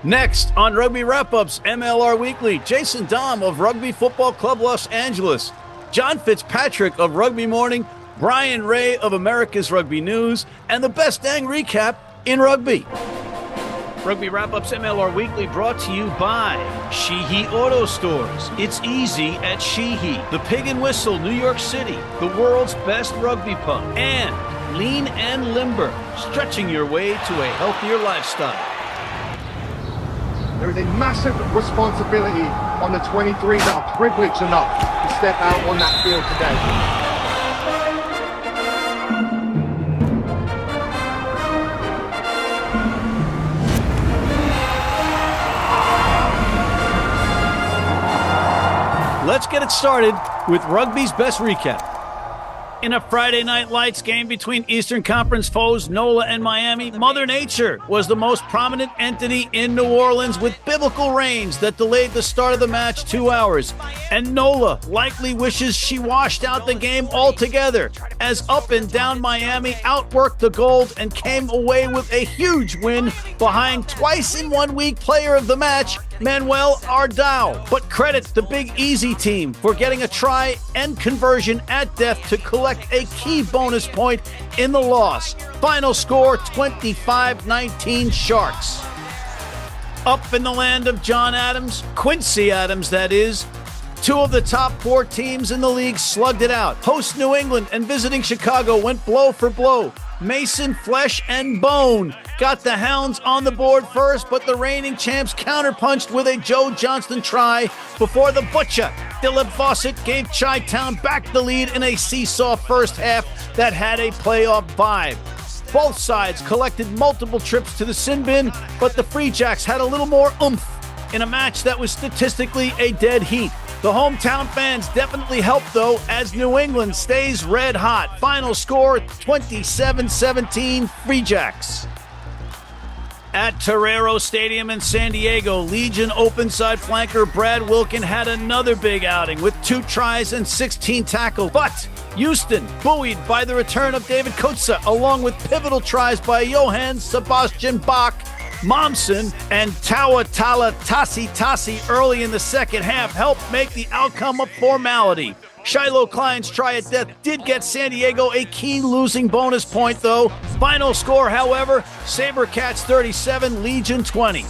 Next on Rugby Wrap-Up's MLR Weekly, Jason Damm of Rugby Football Club Los Angeles, John Fitzpatrick of Rugby Morning, Brian Ray of America's Rugby News, and the best dang recap in rugby. Rugby Wrap-Up's MLR Weekly brought to you by Sheehy Auto Stores. It's easy at Sheehy. The Pig and Whistle, New York City, the world's best rugby pub. And Lean and Limber, stretching your way to a healthier lifestyle. There is a massive responsibility on the 23 that are privileged enough to step out on that field today. Let's get it started with rugby's best recap. In a Friday Night Lights game between Eastern Conference foes NOLA and Miami, Mother Nature was the most prominent entity in New Orleans with biblical rains that delayed the start of the match 2 hours. And NOLA likely wishes she washed out the game altogether, as Up and Down Miami outworked the Gold and came away with a huge win behind twice in 1 week player of the match, Manuel Ardao. But credit the Big Easy team for getting a try and conversion at death to collect a key bonus point in the loss. Final score 25-19 Sharks. Up in the land of John Adams, Quincy Adams that is, 2 of the top 4 teams in the league slugged it out. Host New England and visiting Chicago went blow for blow. Mason, Flesh, and Bone got the Hounds on the board first, but the reigning champs counterpunched with a Joe Johnston try before the Butcher, Philip Fawcett, gave Chi-Town back the lead in a seesaw first half that had a playoff vibe. Both sides collected multiple trips to the sin bin, but the Free Jacks had a little more oomph in a match that was statistically a dead heat. The hometown fans definitely helped, though, as New England stays red hot. Final score 27-17 Free Jacks. At Torero Stadium in San Diego, Legion open side flanker Brad Wilkin had another big outing with 2 tries and 16 tackles. But Houston, buoyed by the return of David Kotza, along with pivotal tries by Johann Sebastian Bach, Momsen, and Tawatala Tasi early in the second half helped make the outcome a formality. Shiloh Klein's try at death did get San Diego a key losing bonus point, though. Final score, however, Sabercats 37, Legion 20.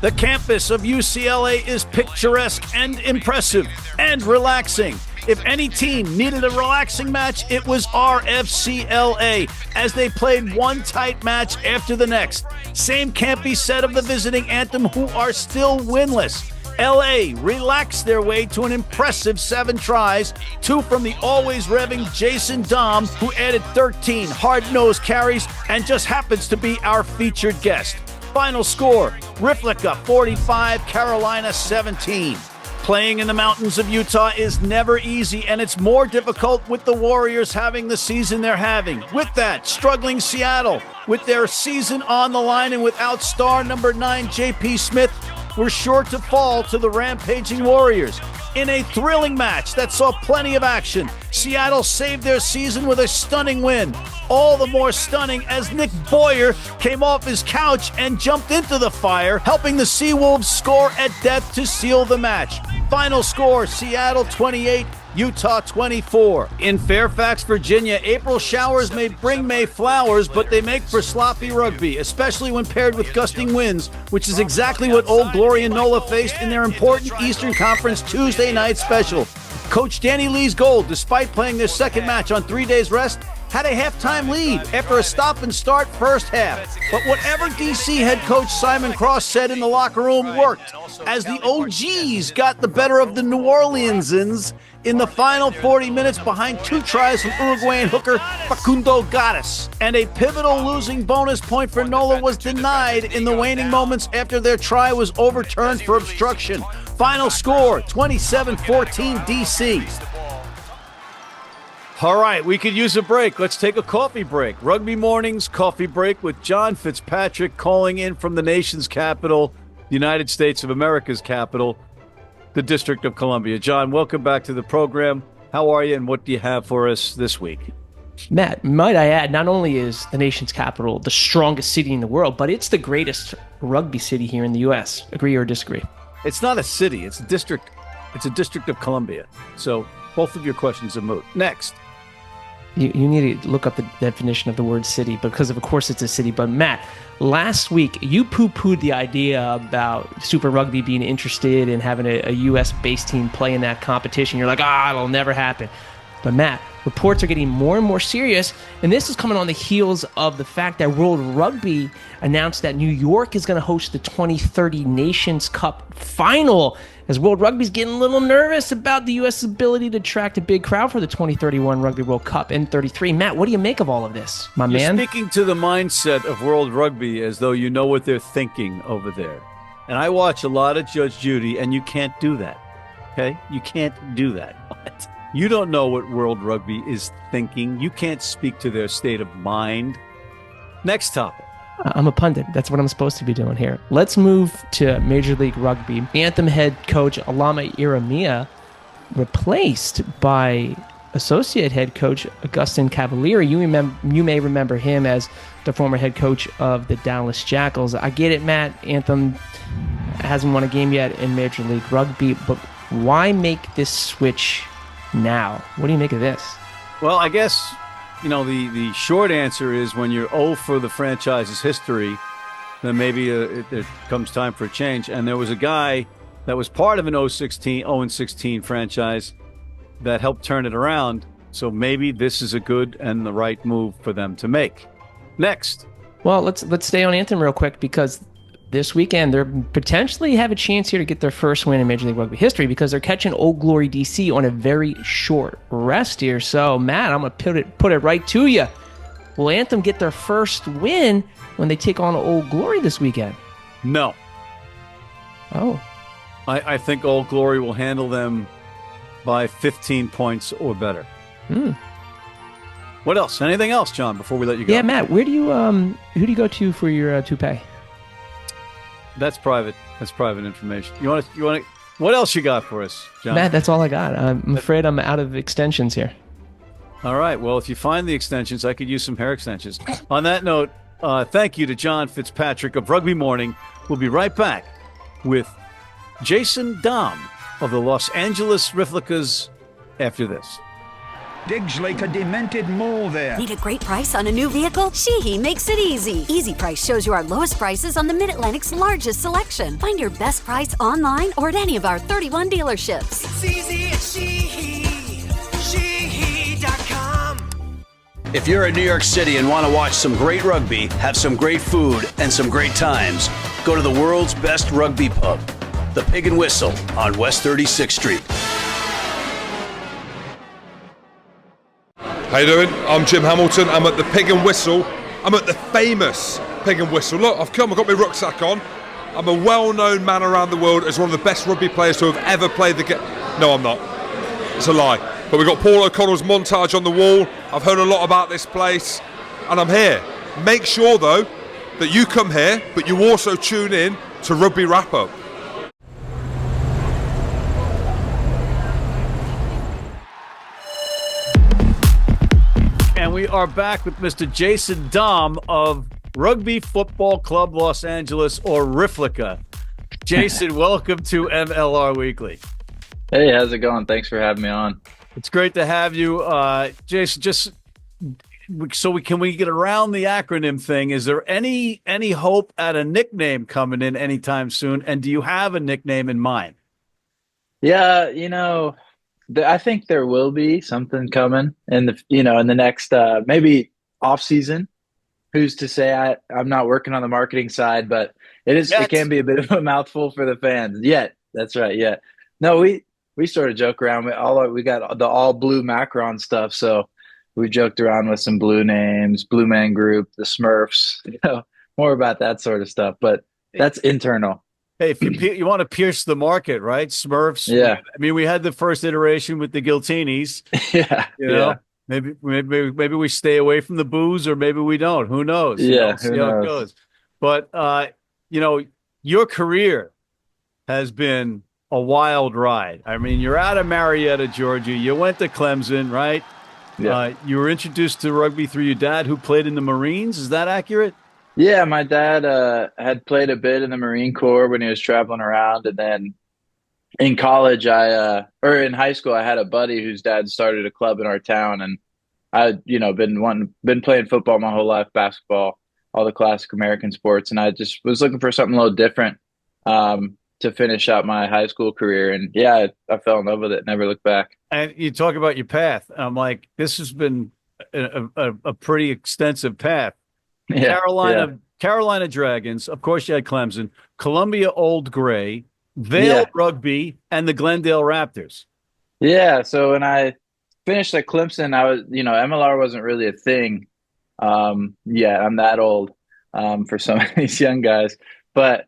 The campus of UCLA is picturesque and impressive and relaxing. If any team needed a relaxing match, it was RFCLA, as they played one tight match after the next. Same can't be said of the visiting Anthem, who are still winless. LA relaxed their way to an impressive 7 tries, 2 from the always revving Jason Damm, who added 13 hard-nosed carries and just happens to be our featured guest. Final score, Riflica 45, Carolina 17. Playing in the mountains of Utah is never easy, and it's more difficult with the Warriors having the season they're having. With that, struggling Seattle, with their season on the line and without star number 9 J.P. Smith, were sure to fall to the rampaging Warriors. In a thrilling match that saw plenty of action, Seattle saved their season with a stunning win. All the more stunning as Nick Boyer came off his couch and jumped into the fire, helping the Seawolves score at death to seal the match. Final score, Seattle 28, Utah 24. In Fairfax, Virginia, April showers may bring May flowers, but they make for sloppy rugby, especially when paired with gusting winds, which is exactly what Old Glory and NOLA faced in their important Eastern Conference Tuesday night special. Coach Danny Lee's Gold, despite playing their second match on 3 days rest, had a halftime lead after a stop and start first half. But whatever DC head coach Simon Cross said in the locker room worked, as the OGs got the better of the New Orleansans in the final 40 minutes behind 2 tries from Uruguayan hooker Facundo Gaddis. And a pivotal losing bonus point for NOLA was denied in the waning moments after their try was overturned for obstruction. Final score, 27-14 DC. All right, we could use a break. Let's take a coffee break. Rugby Mornings Coffee Break with John Fitzpatrick calling in from the nation's capital, the United States of America's capital, the District of Columbia. John, welcome back to the program. How are you, and what do you have for us this week? Matt, might I add, not only is the nation's capital the strongest city in the world, but it's the greatest rugby city here in the U.S. Agree or disagree? It's not a city. It's a district. It's a district of Columbia. So both of your questions are moot. Next. You need to look up the definition of the word city because, of course, it's a city. But, Matt, last week, you poo-pooed the idea about Super Rugby being interested in having a U.S.-based team play in that competition. You're like, it'll never happen. But, Matt, reports are getting more and more serious, and this is coming on the heels of the fact that World Rugby announced that New York is going to host the 2030 Nations Cup final, as World Rugby's getting a little nervous about the U.S.'s ability to attract a big crowd for the 2031 Rugby World Cup in 33. Matt, what do you make of all of this, my man? You're speaking to the mindset of World Rugby as though you know what they're thinking over there. And I watch a lot of Judge Judy, and you can't do that, okay? You can't do that. You don't know what World Rugby is thinking. You can't speak to their state of mind. Next topic. I'm a pundit. That's what I'm supposed to be doing here. Let's move to Major League Rugby. Anthem head coach Alama Iramia replaced by associate head coach Augustin Cavalieri. You may remember him as the former head coach of the Dallas Jackals. I get it, Matt. Anthem hasn't won a game yet in Major League Rugby, but why make this switch now? What do you make of this? Well, I guess, the short answer is when you're 0 for the franchise's history, then maybe it comes time for a change. And there was a guy that was part of an 0-16 franchise that helped turn it around. So maybe this is a good and the right move for them to make. Next. Well, let's stay on Anthem real quick because this weekend, they potentially have a chance here to get their first win in Major League Rugby history because they're catching Old Glory DC on a very short rest here. So, Matt, I'm going to put it right to you. Will Anthem get their first win when they take on Old Glory this weekend? No. Oh. I think Old Glory will handle them by 15 points or better. What else? Anything else, John, before we let you go? Yeah, Matt, who do you go to for your toupee? That's private. That's private information. You want to? What else you got for us, John? Matt, that's all I got. I'm afraid I'm out of extensions here. All right. Well, if you find the extensions, I could use some hair extensions. On that note, thank you to John Fitzpatrick of Rugby Morning. We'll be right back with Jason Damm of the Los Angeles Replicas after this. Digs like a demented mole there. Need a great price on a new vehicle? Sheehy makes it easy. Easy Price shows you our lowest prices on the Mid-Atlantic's largest selection. Find your best price online or at any of our 31 dealerships. It's easy at Sheehy. Sheehy.com. If you're in New York City and want to watch some great rugby, have some great food, and some great times, go to the world's best rugby pub, the Pig and Whistle on West 36th Street. How you doing? I'm Jim Hamilton. I'm at the Pig and Whistle. I'm at the famous Pig and Whistle. Look, I've got my rucksack on. I'm a well-known man around the world as one of the best rugby players to have ever played the game. No, I'm not. It's a lie. But we've got Paul O'Connell's montage on the wall. I've heard a lot about this place, and I'm here. Make sure, though, that you come here, but you also tune in to Rugby Wrap-Up. And we are back with Mr. Jason Damm of Rugby Football Club Los Angeles, or RFCLA. Jason, welcome to MLR Weekly. Hey, how's it going? Thanks for having me on. It's great to have you. Jason, can we get around the acronym thing? Is there any hope at a nickname coming in anytime soon? And do you have a nickname in mind? Yeah, I think there will be something coming in the next maybe off season. Who's to say? I'm not working on the marketing side, but it can be a bit of a mouthful for the fans. That's right. Yeah, no, we sort of joke around. We got the all blue Macron stuff, so we joked around with some blue names, Blue Man Group, the Smurfs. More about that sort of stuff, but that's internal. Hey, if you want to pierce the market, right? Smurfs. Yeah. I mean, we had the first iteration with the Guiltinis. Yeah. Yeah. Maybe we stay away from the booze, or maybe we don't. Who knows? Yeah. See how it goes. But your career has been a wild ride. I mean, you're out of Marietta, Georgia. You went to Clemson, right? You were introduced to rugby through your dad, who played in the Marines. Is that accurate? Yeah, my dad had played a bit in the Marine Corps when he was traveling around, and then in college, or in high school, I had a buddy whose dad started a club in our town, and I, been playing football my whole life, basketball, all the classic American sports, and I just was looking for something a little different to finish out my high school career, and yeah, I fell in love with it, never looked back. And you talk about your path. I'm like, this has been a pretty extensive path. Yeah, Carolina Dragons, of course you had Clemson, Columbia Old Gray, Vail Rugby, and the Glendale Raptors. Yeah, so when I finished at Clemson, I was, MLR wasn't really a thing. I'm that old for some of these young guys. But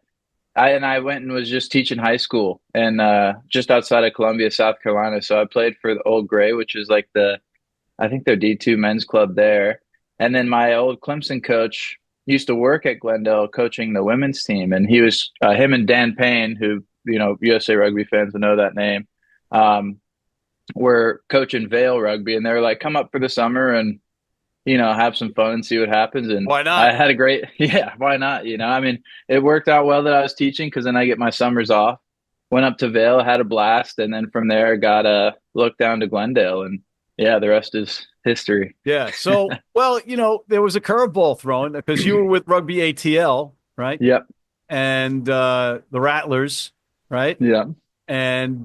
I went and was just teaching high school and just outside of Columbia, South Carolina. So I played for the Old Gray, which is like I think their D2 men's club there. And then my old Clemson coach used to work at Glendale coaching the women's team. And he was, him and Dan Payne, who, USA Rugby fans will know that name, were coaching Vail Rugby. And they were like, come up for the summer and, have some fun and see what happens. And why not? I had why not? I mean, it worked out well that I was teaching because then I get my summers off. Went up to Vail, had a blast. And then from there, got a look down to Glendale. And yeah, the rest is history. Yeah. So, well, there was a curveball thrown because you were with Rugby ATL, right? Yep. And the Rattlers, right? Yeah. And,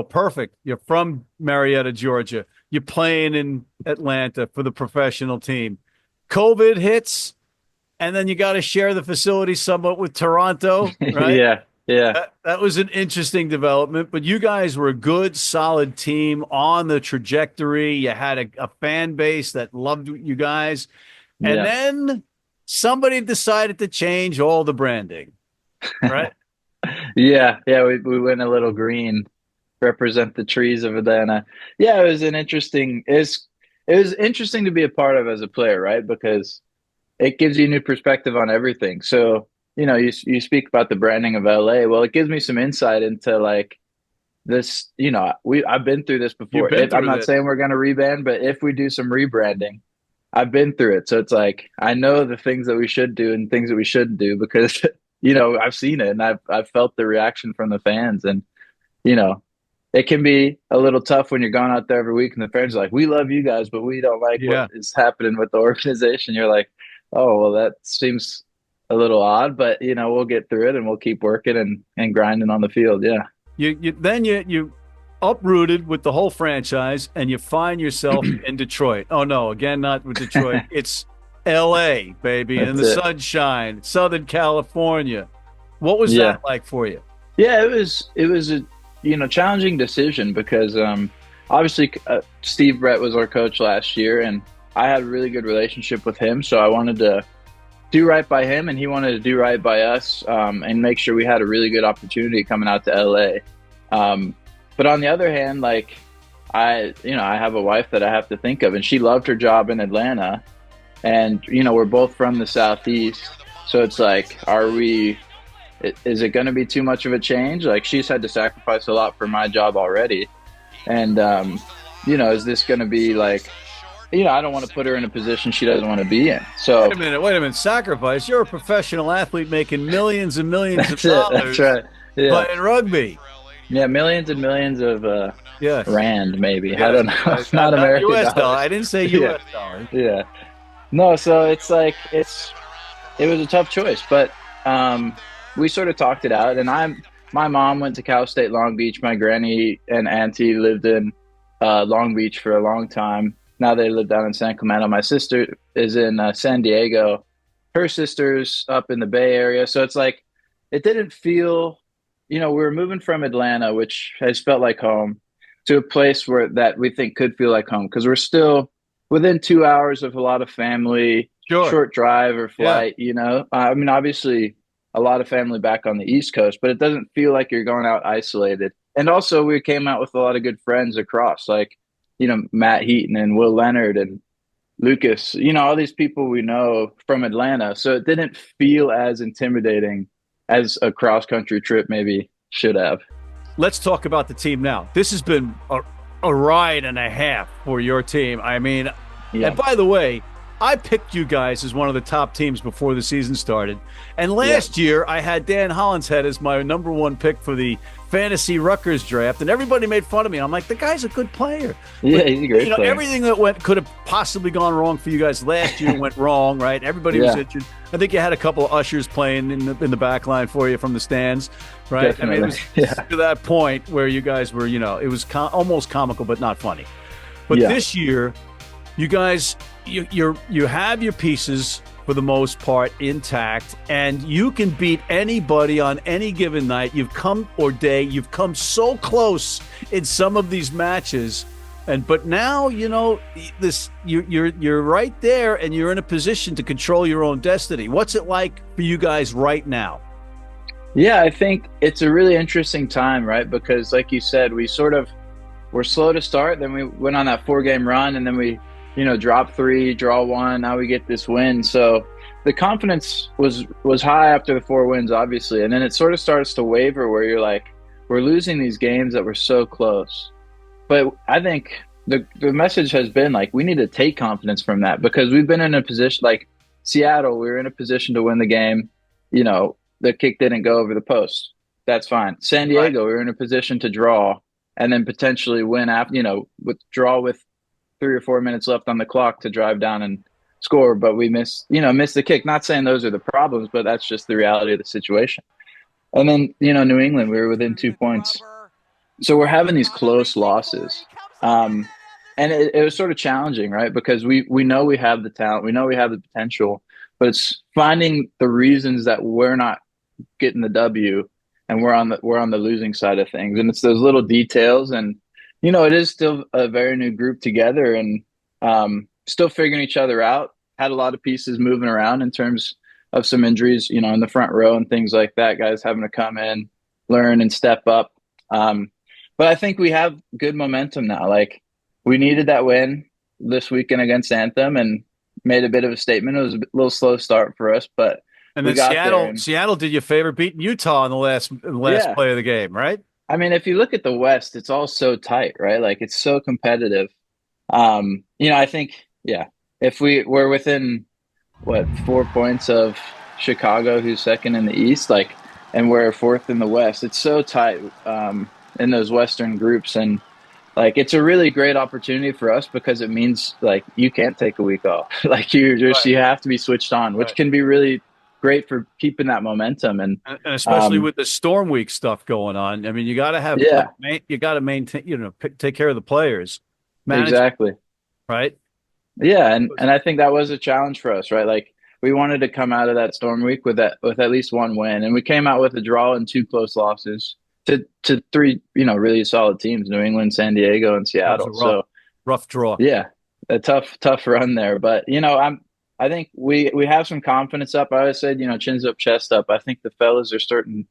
perfect. You're from Marietta, Georgia. You're playing in Atlanta for the professional team. COVID hits, and then you got to share the facility somewhat with Toronto, right? Yeah. That was an interesting development, but you guys were a good, solid team on the trajectory. You had a fan base that loved you guys. And then somebody decided to change all the branding, right? Yeah. We went a little green, represent the trees of Atlanta. Yeah, it was interesting to be a part of as a player, right? Because it gives you a new perspective on everything. So, you speak about the branding of LA. Well, it gives me some insight into like this, I've been through this before. I'm not saying we're going to rebrand, but if we do some rebranding, I've been through it. So it's like, I know the things that we should do and things that we shouldn't do because, I've seen it and I've felt the reaction from the fans and, it can be a little tough when you're going out there every week and the fans are like, we love you guys, but we don't like what is happening with the organization. You're like, oh, well, that seems a little odd, but we'll get through it and we'll keep working and grinding on the field. Yeah. You uprooted with the whole franchise and you find yourself in Detroit. Oh no, again, not with Detroit. It's LA, baby, and the sunshine, Southern California. What was that like for you? Yeah, it was a challenging decision because obviously Steve Brett was our coach last year and I had a really good relationship with him. So I wanted to do right by him and he wanted to do right by us and make sure we had a really good opportunity coming out to LA. But on the other hand, like I have a wife that I have to think of and she loved her job in Atlanta and, we're both from the Southeast. So it's like, is it going to be too much of a change? Like she's had to sacrifice a lot for my job already. And, is this going to be like, I don't want to put her in a position she doesn't want to be in. So wait a minute. Sacrifice. You're a professional athlete making millions and millions of dollars. That's right. Yeah. Playing rugby. Yeah. Millions and millions of, rand maybe. Yes. I don't know. Not American US dollar. I didn't say US dollars. Yeah. No. So it's like, it was a tough choice, but, we sort of talked it out and my mom went to Cal State Long Beach. My granny and auntie lived in Long Beach for a long time. Now they live down in San Clemente. My sister is in San Diego. Her sister's up in the Bay Area. So it's like, it didn't feel, we were moving from Atlanta, which has felt like home, to a place that we think could feel like home. Cause we're still within 2 hours of a lot of family, short drive or flight, I mean, obviously a lot of family back on the East Coast, but it doesn't feel like you're going out isolated. And also we came out with a lot of good friends across, like, Matt Heaton and Will Leonard and Lucas, all these people we know from Atlanta. So it didn't feel as intimidating as a cross-country trip maybe should have. Let's talk about the team now. This has been a ride and a half for your team. I mean, and by the way, I picked you guys as one of the top teams before the season started. And last year, I had Dan Hollinshead as my number one pick for the fantasy Rutgers draft, and everybody made fun of me. I'm like, the guy's a good player. Yeah, he's a great player. Everything that could have possibly gone wrong for you guys last year went wrong, right? Everybody was injured. I think you had a couple of ushers playing in the back line for you from the stands, right? Definitely. I mean, it was to that point where you guys were, it was almost comical, but not funny. But this year, you guys, you have your pieces for the most part intact, and you can beat anybody on any given night. You've come so close in some of these matches, but now you're right there, and you're in a position to control your own destiny. What's it like for you guys right now? Yeah, I think it's a really interesting time, right? Because like you said, we're slow to start, then we went on that 4-game run, and then we drop 3, draw 1. Now we get this win. So the confidence was high after the 4 wins, obviously. And then it sort of starts to waver where you're like, we're losing these games that were so close. But I think the message has been like, we need to take confidence from that, because we've been in a position like Seattle. We were in a position to win the game. The kick didn't go over the post. That's fine. San Diego, we were in a position to draw and then potentially win after, withdraw with 3 or 4 minutes left on the clock to drive down and score, but we missed the kick. Not saying those are the problems, but that's just the reality of the situation. And then, New England, we were within 2 points. So we're having these close losses. And it was sort of challenging, right? Because we know we have the talent, we know we have the potential, but it's finding the reasons that we're not getting the W and we're on the losing side of things. And it's those little details, and it is still a very new group together, and still figuring each other out. Had a lot of pieces moving around in terms of some injuries, in the front row and things like that. Guys having to come in, learn, and step up. But I think we have good momentum now. Like, we needed that win this weekend against Anthem and made a bit of a statement. It was a little slow start for us, but and then Seattle did you a favor beating Utah in the last play of the game, right? I mean, if you look at the West, it's all so tight, right? Like, it's so competitive. I think, if we're within 4 points of Chicago, who's second in the East, and we're 4th in the West, it's so tight in those Western groups. And it's a really great opportunity for us, because it means you can't take a week off. You have to be switched on, which can be really great for keeping that momentum, and especially with the Storm Week stuff going on. I mean, you got to have you got to maintain, take care of the players. Exactly. Right. Yeah, and I think that was a challenge for us, right? We wanted to come out of that Storm Week with at least 1 win, and we came out with a draw and 2 close losses to 3 really solid teams: New England, San Diego, and Seattle. Rough draw. Yeah, a tough run there, but I think we have some confidence up. I always said, chins up, chest up. I think the fellas are starting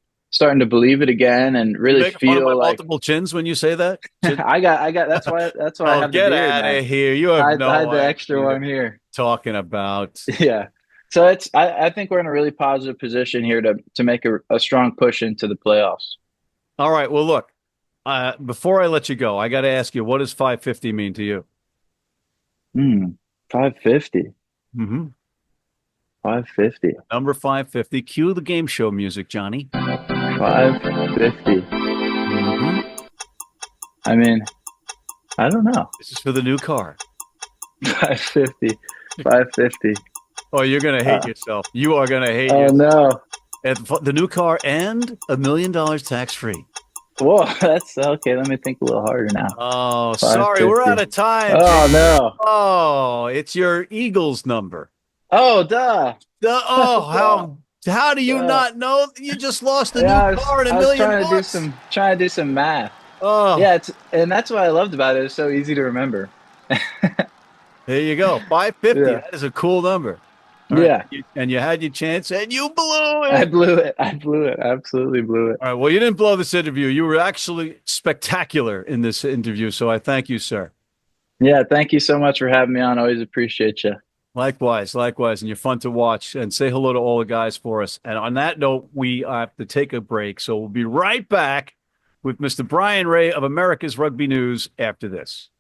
to believe it again, and really feel like multiple chins when you say that. I got. That's why I have get the beard, out man. of here. You have I had the extra one here. Talking about. Yeah. So I think we're in a really positive position here to make a strong push into the playoffs. All right. Well, look, before I let you go, I got to ask you, what does 550 mean to you? 550. Mm-hmm. 550. Number 550. Cue the game show music, Johnny. 550. Mm-hmm. I mean, I don't know. This is for the new car. 550. 550. Oh, you're going to hate yourself. You are going to hate yourself. Oh, no. And the new car and $1 million tax-free. Whoa, that's okay. Let me think a little harder now. Oh, sorry. We're out of time. Oh, no. Oh, it's your Eagles number. Oh, duh. How do you not know? You just lost a new car and $1 million. Trying to do some math. Oh, yeah, and that's what I loved about it. It's so easy to remember. There you go. 550. Yeah. That is a cool number. All yeah. Right. And you had your chance and you blew it. I blew it. I absolutely blew it. All right. Well, you didn't blow this interview. You were actually spectacular in this interview. So I thank you, sir. Yeah. Thank you so much for having me on. Always appreciate you. Likewise. And you're fun to watch. And say hello to all the guys for us. And on that note, we have to take a break. So we'll be right back with Mr. Brian Ray of America's Rugby News after this.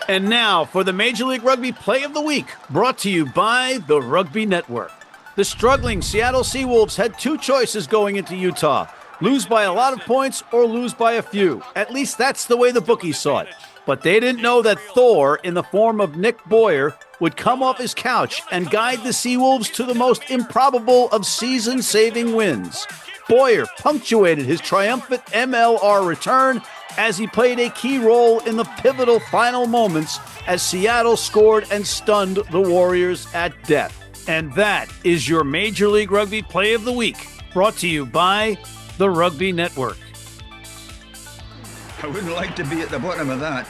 And now for the Major League Rugby Play of the Week, brought to you by the Rugby Network. The struggling Seattle Seawolves had two choices going into Utah: lose by a lot of points or lose by a few. At least that's the way the bookies saw it. But they didn't know that Thor, in the form of Nick Boyer, would come off his couch and guide the Seawolves to the most improbable of season-saving wins. Boyer punctuated his triumphant MLR return as he played a key role in the pivotal final moments as Seattle scored and stunned the Warriors at death. And that is your Major League Rugby Play of the Week, brought to you by the Rugby Network. I wouldn't like to be at the bottom of that.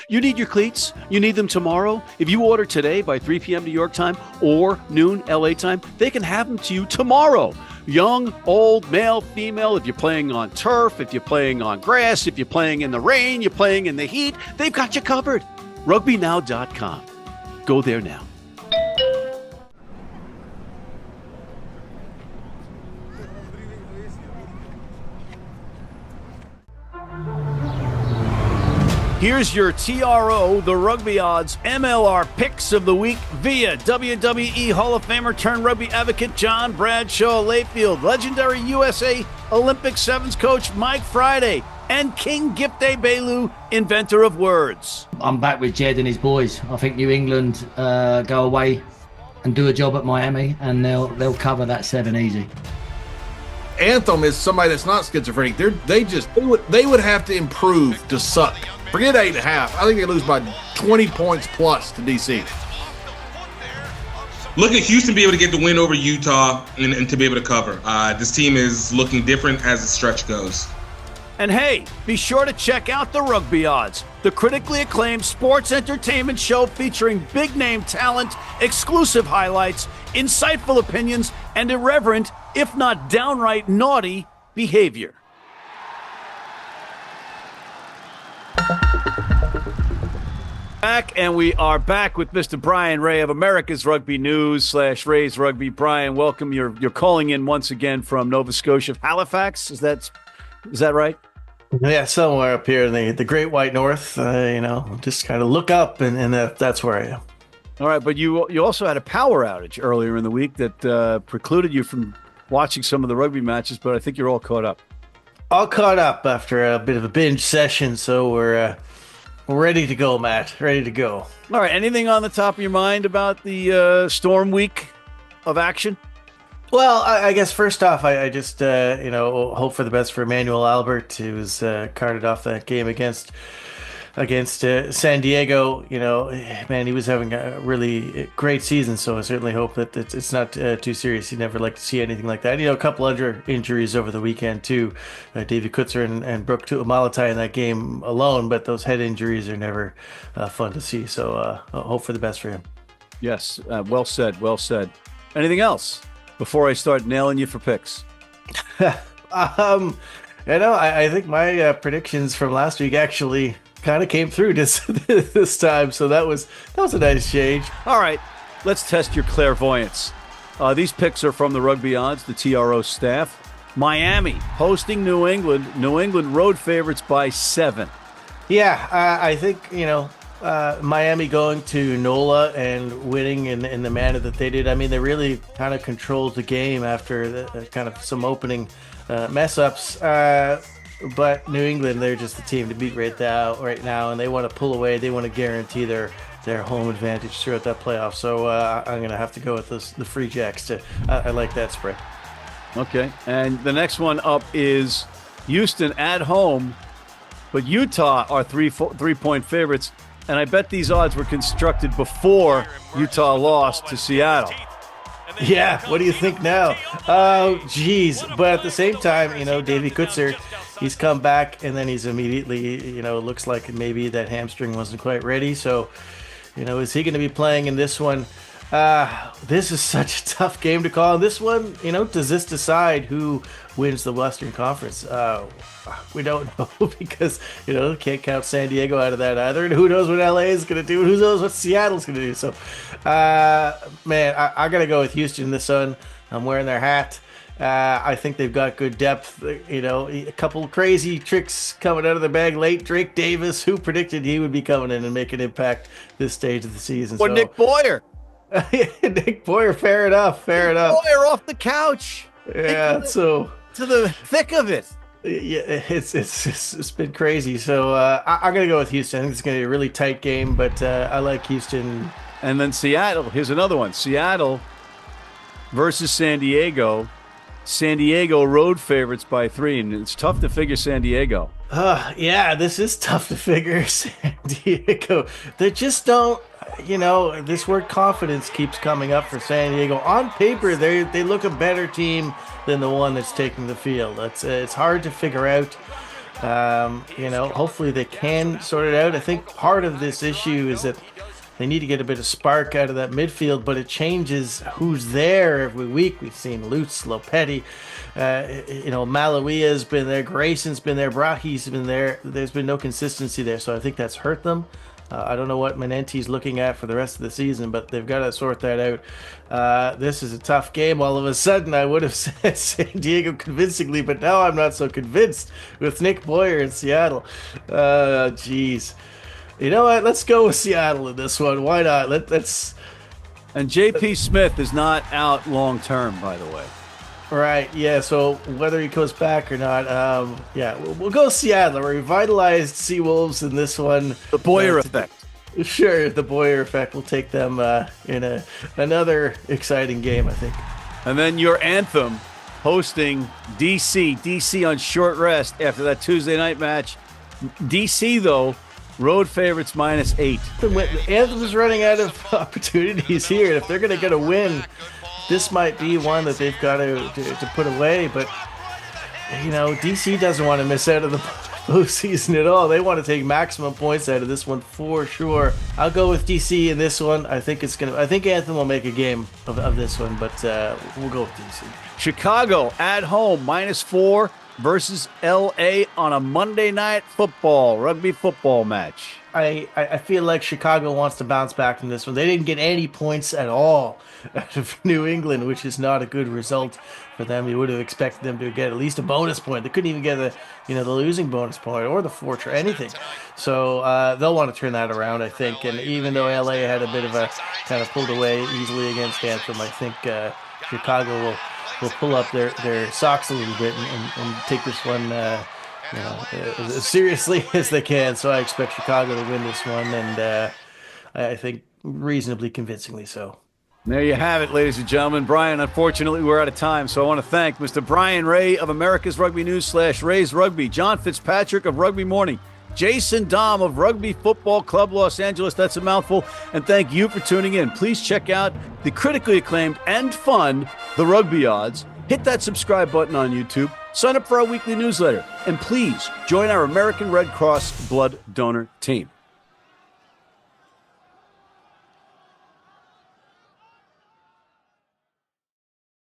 You need your cleats? You need them tomorrow? If you order today by 3 p.m. New York time or noon LA time, they can have them to you tomorrow. Young, old, male, female, if you're playing on turf, if you're playing on grass, if you're playing in the rain, you're playing in the heat, they've got you covered. RugbyNow.com. Go there now. Here's your TRO, the Rugby Odds MLR picks of the week via WWE Hall of Famer turned rugby advocate John Bradshaw Layfield, legendary USA Olympic Sevens coach Mike Friday, and King Gifte Belu, inventor of words. I'm back with Jed and his boys. I think New England go away and do a job at Miami, and they'll cover that 7 easy. Anthem is somebody that's not schizophrenic. They would have to improve to suck. Forget 8.5. I think they lose by 20 points plus to DC. Look at Houston be able to get the win over Utah and to be able to cover. This team is looking different as the stretch goes. And hey, be sure to check out the Rugby Odds, the critically acclaimed sports entertainment show featuring big-name talent, exclusive highlights, insightful opinions, and irreverent, if not downright naughty, behavior. And we are back with Mr. Brian Ray of America's Rugby News / Ray's Rugby. Brian, welcome. You're calling in once again from Nova Scotia, Halifax. Is that right? Yeah, somewhere up here in the Great White North. Just kind of look up, and that's where I am. All right, but you also had a power outage earlier in the week that precluded you from watching some of the rugby matches, but I think you're all caught up. All caught up after a bit of a binge session, so we're ready to go, Matt. Ready to go. All right. Anything on the top of your mind about the Storm week of action? Well, I guess first off, I just hope for the best for Emmanuel Albert, who's carted off that game against San Diego. Man, he was having a really great season, so I certainly hope that it's not too serious. You'd never like to see anything like that. A couple other injuries over the weekend too. David Kutzer and Brooke Tuamalatai in that game alone, but those head injuries are never fun to see. So hope for the best for him. Yes, well said. Well said. Anything else before I start nailing you for picks? I think my predictions from last week actually kind of came through this time, so that was a nice change. All right, let's test your clairvoyance. These picks are from the Rugby Odds, the TRO staff. Miami hosting New England. New England road favorites by 7. Yeah, I think Miami going to NOLA and winning in the manner that they did. I mean, they really kind of controlled the game after kind of some opening mess ups. But New England, they're just the team to beat right now, and they want to pull away. They want to guarantee their home advantage throughout that playoff. So I'm going to have to go with the Free Jacks. I like that spread. Okay, and the next one up is Houston at home, but Utah are 3-point favorites, and I bet these odds were constructed before Utah lost to Seattle. Yeah, what do you think now? Oh, geez. But at the same time, Davey Kutzer, he's come back, and then he's immediately, looks like maybe that hamstring wasn't quite ready. So, is he going to be playing in this one? This is such a tough game to call. This one, does this decide who wins the Western Conference? We don't know because, can't count San Diego out of that either. And who knows what LA is going to do? And who knows what Seattle's going to do? So, man, I got to go with Houston in this one. I'm wearing their hat. I think they've got good depth. A couple of crazy tricks coming out of the bag late. Drake Davis, who predicted he would be coming in and make an impact this stage of the season? Or Nick Boyer. Nick Boyer, fair enough. Boyer off the couch. Yeah, to the thick of it. Yeah, it's been crazy. So I'm gonna go with Houston. I think it's gonna be a really tight game, but I like Houston. And then Seattle. Here's another one: Seattle versus San Diego. San Diego road favorites by 3, and it's tough to figure San Diego. Yeah, this is tough to figure. San Diego. They just don't. This word confidence keeps coming up for San Diego. On paper, they look a better team than the one that's taking the field. It's hard to figure out. Hopefully they can sort it out. I think part of this issue is that they need to get a bit of spark out of that midfield, but it changes who's there every week. We've seen Lutz, Lopetti, Malawia's been there, Grayson's been there, Brahi's been there. There's been no consistency there, so I think that's hurt them. I don't know what Menenti's looking at for the rest of the season, but they've got to sort that out. This is a tough game. All of a sudden, I would have said San Diego convincingly, but now I'm not so convinced with Nick Boyer in Seattle. Geez. You know what? Let's go with Seattle in this one. Why not? Let's. And J.P. Smith is not out long term, by the way. Right, yeah, so whether he goes back or not, we'll go Seattle. A revitalized Seawolves in this one. The Boyer effect. Sure, the Boyer effect will take them in another exciting game, I think. And then your anthem hosting DC. DC on short rest after that Tuesday night match. DC, though, road favorites -8. Anthem is running out of opportunities here, and if they're going to get a win, this might be one that they've got to put away, but DC doesn't want to miss out of the postseason at all. They want to take maximum points out of this one for sure. I'll go with DC in this one. I think Anthem will make a game of this one, but we'll go with DC. Chicago at home -4 versus LA on a Monday night rugby football match. I feel like Chicago wants to bounce back from this one. They didn't get any points at all out of New England, which is not a good result for them. You would have expected them to get at least a bonus point. They couldn't even get the losing bonus point or the fortune or anything. So they'll want to turn that around, I think. And even though LA had a bit of a kind of pulled away easily against Anthem, I think Chicago will pull up their socks a little bit and take this one as seriously as they can. So I expect Chicago to win this one, and I think reasonably convincingly so. There you have it, ladies and gentlemen. Brian, unfortunately, we're out of time, so I want to thank Mr. Brian Ray of America's Rugby News / Ray's Rugby, John Fitzpatrick of Rugby Morning, Jason Damm of Rugby Football Club Los Angeles, that's a mouthful, and thank you for tuning in. Please check out the critically acclaimed and fun The Rugby Odds. Hit that subscribe button on YouTube, sign up for our weekly newsletter, and please join our American Red Cross blood donor team.